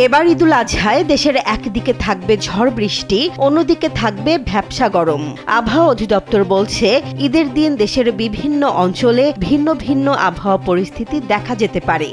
এবার ঈদুল আজহায় দেশের একদিকে থাকবে ঝড় বৃষ্টি, অন্যদিকে থাকবে ভ্যাপসা গরম। আবহাওয়া অধিদপ্তর বলছে, ঈদের দিন দেশের বিভিন্ন অঞ্চলে ভিন্ন ভিন্ন আবহাওয়া পরিস্থিতি দেখা যেতে পারে।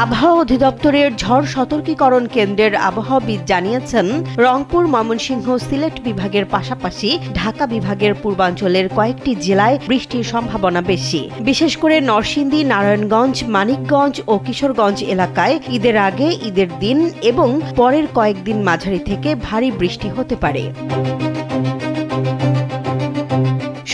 আবহাওয়া অধিদপ্তরের ঝড় সতর্কীকরণ কেন্দ্রের আবহাওয়াবিদ জানিয়েছেন, রংপুর, ময়মনসিংহ, সিলেট বিভাগের পাশাপাশি ঢাকা বিভাগের পূর্বাঞ্চলের কয়েকটি জেলায় বৃষ্টির সম্ভাবনা বেশি। বিশেষ করে নরসিংদী, নারায়ণগঞ্জ, মানিকগঞ্জ ও কিশোরগঞ্জ এলাকায় ঈদের আগে, ঈদের দিন এবং পরের কয়েকদিন মাঝারি থেকে ভারী বৃষ্টি হতে পারে।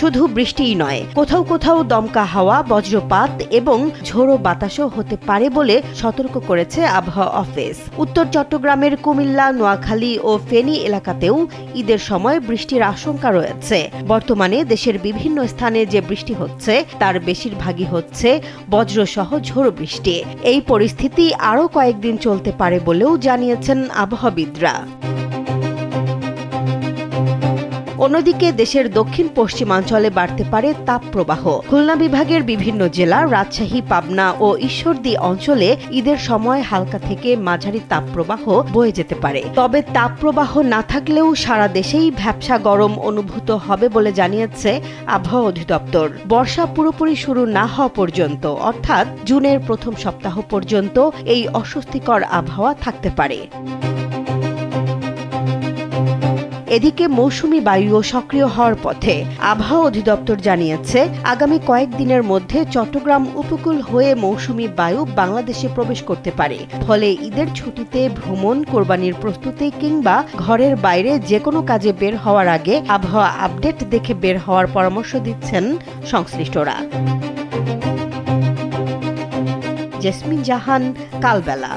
শুধু বৃষ্টিই নয়, কোথাও কোথাও দমকা হাওয়া, বজ্রপাত এবং ঝোড়ো বাতাসও হতে পারে বলে সতর্ক করেছে আবহাওয়া অফিস। উত্তর চট্টগ্রামের কুমিল্লা, নোয়াখালী ও ফেনী এলাকাতেও ঈদের সময় বৃষ্টির আশঙ্কা রয়েছে। বর্তমানে দেশের বিভিন্ন স্থানে যে বৃষ্টি হচ্ছে তার বেশিরভাগই হচ্ছে বজ্রসহ ঝোড়ো বৃষ্টি। এই পরিস্থিতি আরও কয়েকদিন চলতে পারে বলেও জানিয়েছেন আবহাওয়াবিদরা। অন্যদিকে দেশের দক্ষিণ পশ্চিমাঞ্চলে বাড়তে পারে তাপপ্রবাহ। খুলনা বিভাগের বিভিন্ন জেলা, রাজশাহী, পাবনা ও ঈশ্বরদী অঞ্চলে ঈদের সময় হালকা থেকে মাঝারি তাপপ্রবাহ বয়ে যেতে পারে। তবে তাপপ্রবাহ না থাকলেও সারা দেশেই ভ্যাপসা গরম অনুভূত হবে বলে জানিয়েছে আবহাওয়া অধিদপ্তর। বর্ষা পুরোপুরি শুরু না হওয়া পর্যন্ত, অর্থাৎ জুনের প্রথম সপ্তাহ পর্যন্ত এই অস্বস্তিকর আবহাওয়া থাকতে পারে। এদিকে মৌসুমী বায়ুও সক্রিয় হওয়ার পথে। আবহাওয়া অধিদপ্তর জানিয়েছে, আগামী কয়েকদিনের মধ্যে চট্টগ্রাম উপকূল হয়ে মৌসুমী বায়ু বাংলাদেশে প্রবেশ করতে পারে। ফলে ঈদের ছুটিতে ভ্রমণ, কোরবানির প্রস্তুতি কিংবা ঘরের বাইরে যে কোনো কাজে বের হওয়ার আগে আবহাওয়া আপডেট দেখে বের হওয়ার পরামর্শ দিচ্ছেন সংশ্লিষ্টরা। জেসমিন জাহান, কালবেলা।